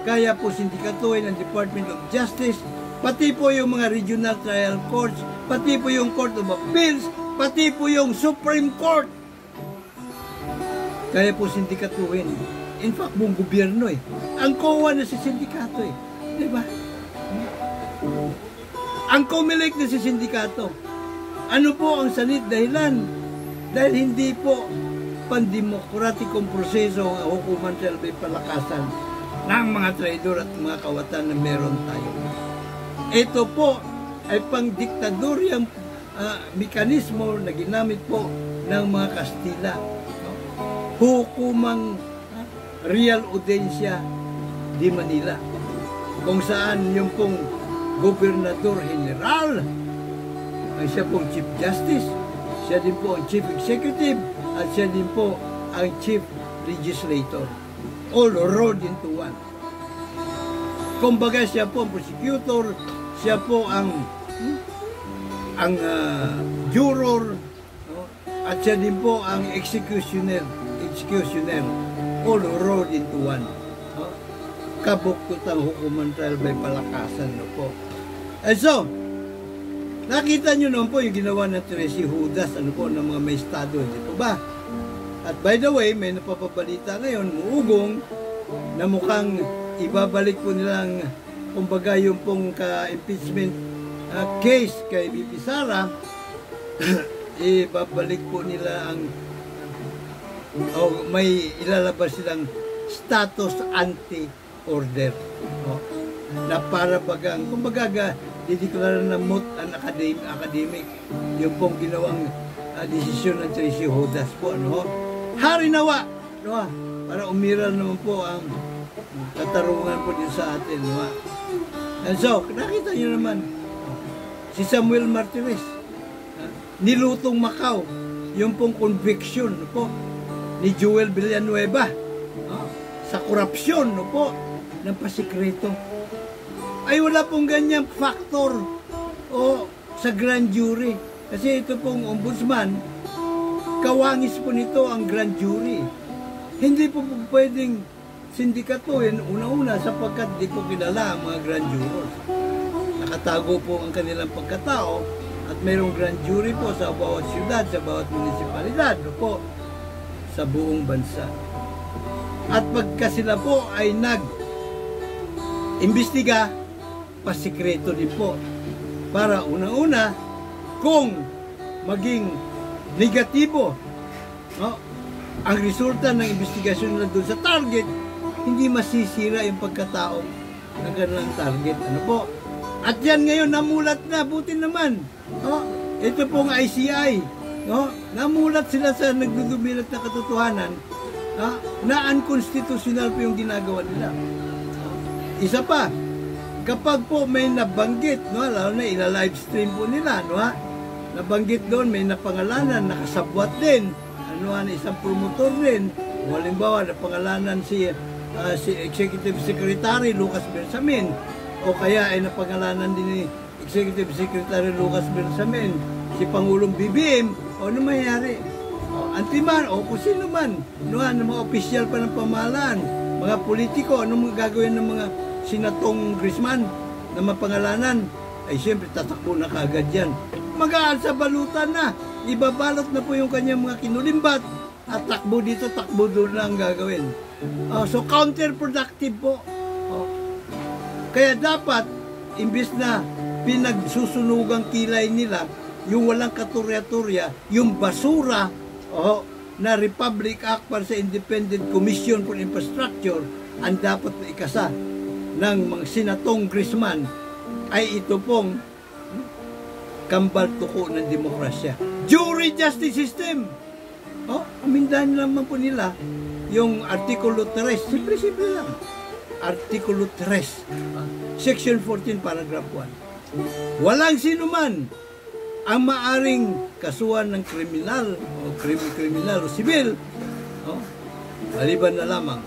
kaya po sindikatuin ang Department of Justice, pati po yung mga regional trial courts, pati po yung Court of Appeals, pati po yung Supreme Court. Kaya po sindikatuin. In fact, buong gobyerno eh. Ang COA na si sindikato eh. Di ba? Ang COMELEC na si sindikato. Ano po ang sanit dahilan? Dahil hindi po pandemokratikong proseso ang hukuman trial by palakasan ng mga traidor at mga kawatan na meron tayo. Ito po ay pang-diktadoryang mekanismo na ginamit po ng mga Kastila. No? Hukumang Real Audiencia de Manila, kung saan yung pong Gobernador General ang siya pong Chief Justice, siya din po ang Chief Executive, at siya din po ang Chief Legislator. All rolled into one. Kumbaga siya po ang prosecutor, siya po ang juror, no? At siya din po ang executioner, all rolled into one. No? Kabuktot ang hukuman trial by palakasan, no po. And so, nakita nyo naman po yung ginawa ng Tracy Judas, ano po, ng mga may estado, hindi po ba? At by the way, may napapabalita ngayon, muugong, na mukhang ibabalik po nilang, kumbaga yung pong ka-impeachment case kay BP Sara, ibabalik po nila ang, may ilalabas silang status anti-order. Na para bagang, kumbaga, dideklara na moot ang academic, yung pong ginawang desisyon ng Tracy Judas po, ano? Hari nawa, no? Para umiral naman po ang katarungan po din sa atin, no? And so, nakita nyo naman, si Samuel Martires, nilutong Macau, yung pong conviction, no po, ni Joel Villanueva, sa korupsyon, no po, ng pasikreto. Ay wala pong ganyang factor sa grand jury. Kasi ito pong ombudsman, kawangis po nito ang grand jury. Hindi po pwedeng sindikatuin una-una sapagkat di po kilala ang mga grand jurors. Nakatago po ang kanilang pagkatao at mayroong grand jury po sa bawat syudad, sa bawat munisipalidad, no po, sa buong bansa. At pagka sila po ay nag-imbestiga, pasikreto din po. Para una-una, kung maging negatibo, no, ang resulta ng investigasyon nila doon sa target, hindi masisira yung pagkatao ng kanilang target. Ano po? At yan ngayon, namulat na, buti naman. No? Ito pong ICI, no? Namulat sila sa nagdudumilat na katotohanan na unconstitutional po yung ginagawa nila. Isa pa, kapag po may nabanggit, no, lalo na ila-live stream po nila, no, nabanggit doon, may napangalanan, nakasabwat din, na isang promotor din, halimbawa, napangalanan si Executive Secretary Lucas Bersamin, o kaya ay napangalanan din ni Executive Secretary Lucas Bersamin, si Pangulong BBM, o ano mayayari? Antiman, o kung sino man, ng mga opisyal pa ng pamahalaan, mga politiko, anong gagawin ng mga Senatong Grisman na mapangalanan, ay siyempre tatakbo na kaagad yan. Mag-aal sa balutan na, ibabalot na po yung kanyang mga kinulimbat, at takbo dito, takbo doon na ang gagawin. So counterproductive po. Kaya dapat, imbis na pinagsusunugang kilay nila, yung walang katurya-turya, yung basura, na Republic Act para sa Independent Commission for Infrastructure, ang dapat na ikasa ng mga Senatong Grisman ay ito pong kambal tuko ng demokrasya. Jury justice system. Amindahan naman po nila yung Artikulo 3. Simple lang. Artikulo 3. Section 14, paragraph 1. Walang sinuman ang maaring kasuhan ng kriminal o kriminal o sibil, maliban na lamang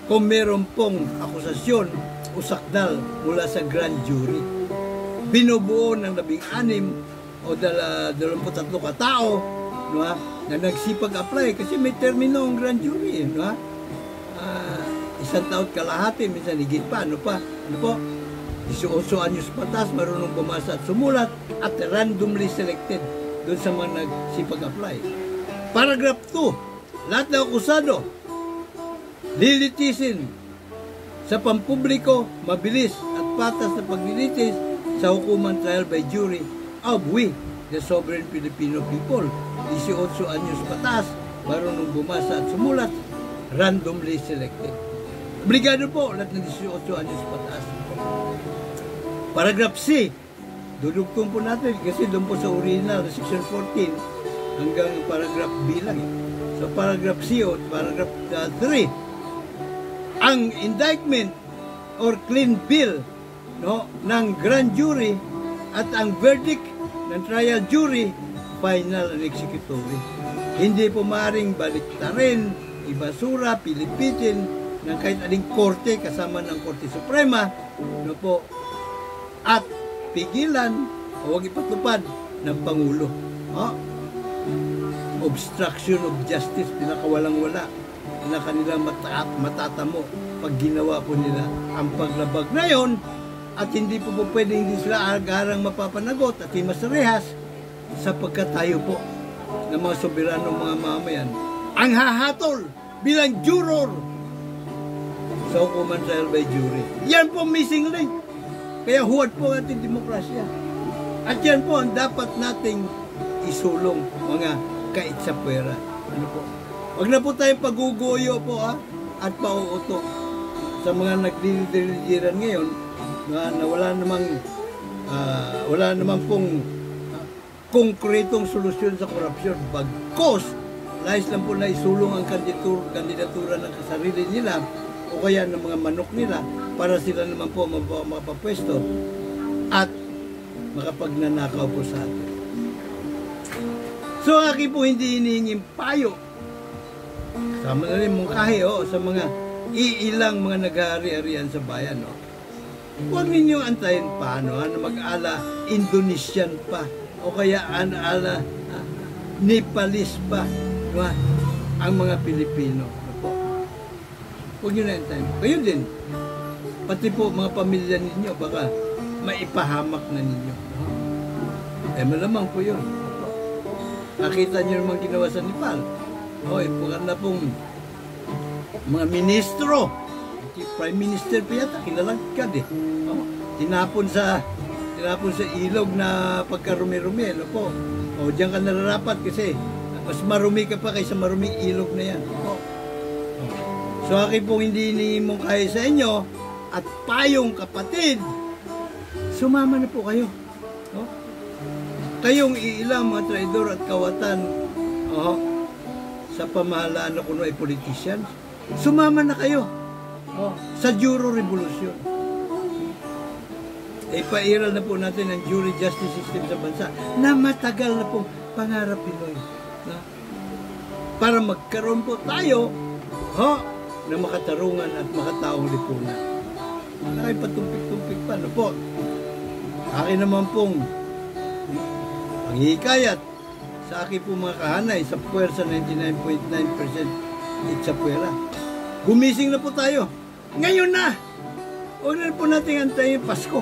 kung meron pong akusasyon o sakdal mula sa grand jury. Binubuo ng 16 o 23 katao, na nagsipag-apply kasi may termino ang grand jury. Isang taon kalahati, minsan higit pa. Ano po? 18 anyos patas, marunong bumasa at sumulat, at randomly selected doon sa mga nagsipag-apply. Paragraph 2, lahat ng akusado lilitisin sa pampubliko, mabilis at patas na paglilitis sa hukuman trial by jury of we, the sovereign Filipino people. 18 anyos patas, marunong bumasa at sumulat, randomly selected. Obligado po lahat ng 18 anyos patas. Paragraph C, dudugtong po natin kasi doon po sa original na section 14 hanggang paragraph B lang. So paragraph C o paragraph 3, ang indictment or clean bill ng grand jury at ang verdict ng trial jury, final and executory. Hindi po maaaring baliktarin, ibasura, pilipitin ng kahit aling korte kasama ng Korte Suprema, at pigilan o huwag ipatupad ng Pangulo. Obstruction of justice, pinakawalang-wala na kanilang matatamo pag ginawa po nila ang paglabag na yon, at hindi po pwedeng hindi sila agarang mapapanagot at masarehas sapagkat tayo po ng mga soberanong mga mamayan ang hahatol bilang juror sa hukuman trial by jury. Yan po missing link. Kaya huwad po ang ating demokrasya. At yan po ang dapat nating isulong, mga kaitsapwera. Ano po? Huwag na po tayong paguguyo po at pauuto sa mga naglilidiran ngayon na wala namang pong konkretong solusyon sa korupsyon. Bagkos, nais lang po na isulong ang kandidatura ng sarili nila o kaya ng mga manok nila para sila naman po mapapwesto at makapagnanakaw po sa atin. So akin po hindi hinihinging payo sama na rin mungkahi sa mga iilang mga nag-aari-arian sa bayan. Huwag ninyong antayin pa na mag-ala Indonesian pa o kaya ala Nepalese pa ang mga Pilipino. Huwag nyo na antayin. Kayo din. Pati po mga pamilya ninyo baka maipahamak na ninyo. Malamang po yun. Nakita nyo naman ginawa sa Nepal. Ipukan na pong mga ministro. Prime Minister pa yata, kinalagkad tinapon sa ilog na pagkarumi-rumi. Diyan ka nararapat kasi mas marumi ka pa kaysa maruming ilog na yan. So akin pong hindi hinihimong kayo sa inyo at payong kapatid, sumama na po kayo. Kayong iilang mga traidor at kawatan sa pamahalaan na kuno ay politicians, sumama na kayo sa Juro Revolution. Ipairal na po natin ang jury justice system sa bansa na matagal na pong pangarap Pinoy. Para magkaroon po tayo na makatarungan at makataong lipunan. Ay patumpik-tumpik pa. Ano po? Akin naman pong panghihikayat sa akin po mga kahanay sa puwersa 99.9% itsapuera. Gumising na po tayo. Ngayon na! Huwag na po natin antayin Pasko.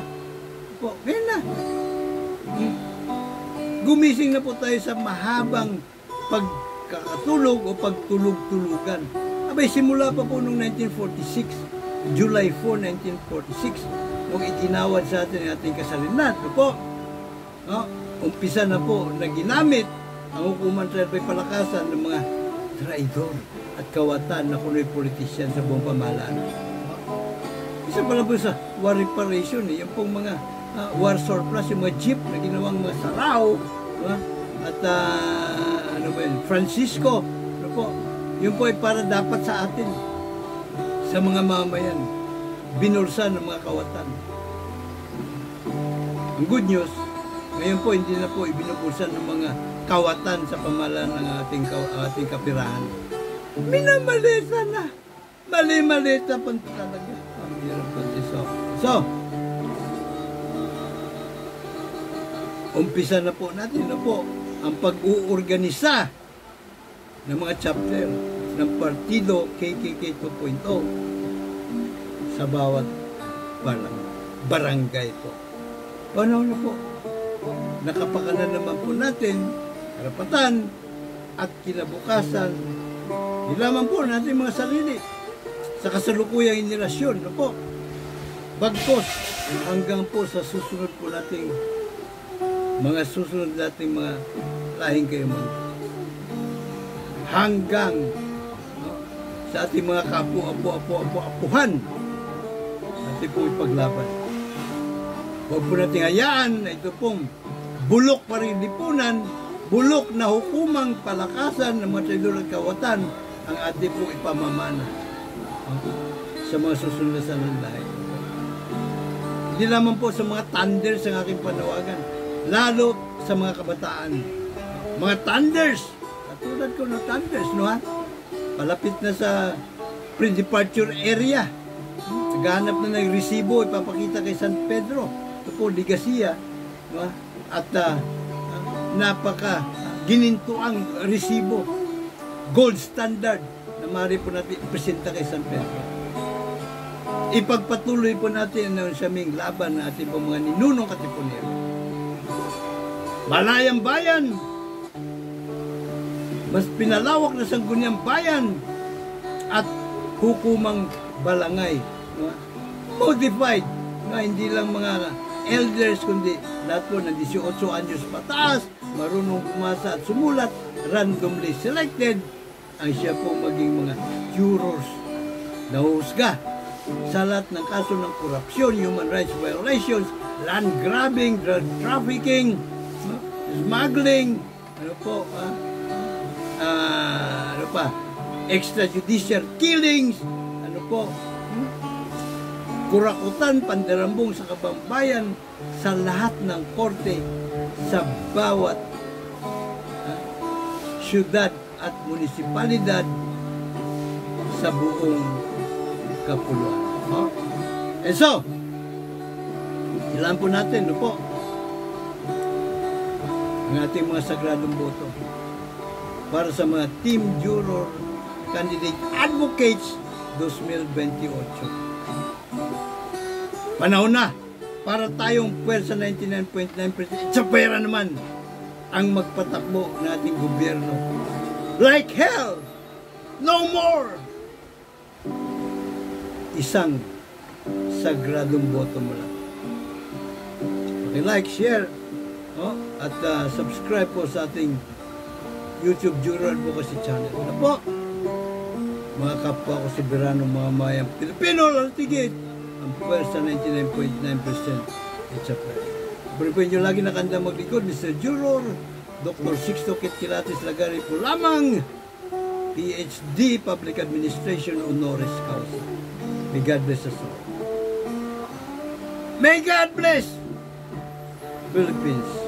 Po, ngayon na. Gumising na po tayo sa mahabang pagkakatulog o pagtulog-tulugan. Abay, simula pa po noong 1946, July 4, 1946, nung itinawad sa atin ang ating kasalinat. Po, umpisa na po na ginamit ang hukuman sa palakasan ng mga traidor at kawatan na kuno'y politician sa buong pamahalaan. Isa pala po sa war reparation, yung pong mga war surplus, yung mga jeep na ginawang mga Sarao, at ano ba yun, Francisco, ano po, yun po ay para dapat sa atin, sa mga mamayan, binulsan ng mga kawatan. Ang good news, ngayon po hindi na po ibinubulsan ng mga kawatan sa pamahalaan ng ating kapirahan. Minamalita na. Mali-malita pa talaga. Ang hirap po. So, umpisa na po natin na po ang pag-uorganisa ng mga chapter ng Partido KKK 2.0 sa bawat barangay po. Paano na po? Nakapakanan naman po natin karapatan at kinabukasan. Nilaman po natin mga sarili sa kasalukuyang henerasyon. No po? Bagkos hanggang po sa susunod po nating mga lahing kayo man. Hanggang sa ating mga kapu-apuhan natin po ipaglaban. Huwag po natin hayaan na ito pong bulok pa rin lipunan, bulok na hukumang palakasan ng mga traidor at kawatan ang ating pong ipamamana sa mga susunod na sanandahay. Hindi lamang po sa mga thunders ang aking panawagan, lalo sa mga kabataan. Mga thunders, katulad ko ng thunders, no ha? Palapit na sa pre-departure area. Naghahanap na ng resibo, ipapakita kay San Pedro. Ito po, Ligasia, no ha? At napaka ginintuang resibo, gold standard na maaari po natin ipresenta kay San Pedro. Ipagpatuloy po natin ang saming laban na ating po mga ninunong katipunero. Malayang bayan, mas pinalawak na sangguniang bayan at hukumang balangay, no? Modified na hindi lang mga elders kundi lahat po ng 18 anyos pataas, marunong bumasa at sumulat, randomly selected ang siya po maging mga jurors na husga sa lahat ng kaso ng korupsyon, human rights violations, land grabbing, drug trafficking, smuggling, extrajudicial killings, kurakutan, pandarambong sa kabambayan, sa lahat ng korte, sa bawat syudad at munisipalidad sa buong kapuluan. And so, ilan po natin, ang ating mga sagradong boto para sa mga Team Juror Candidate Advocates 2028. Panahon na para tayong puwersa 99.9% sa pera naman ang magpatakbo ng ating gobyerno. Like hell! No more! Isang sagradong boto mo lang. Like, share, at subscribe po sa ating YouTube Juror Advocacy Channel. Ano po? Mga kapwa ko si Berano, mga mayang Pilipino, laltigit ang puwersa 99.9%. It's a prayer. Pwede nyo lagi nakanda maglingkod, Mr. Juror, Dr. Sixto Kitkilatis Lagari po lamang. PhD, Public Administration, honoris causa. May God bless us all. May God bless Philippines.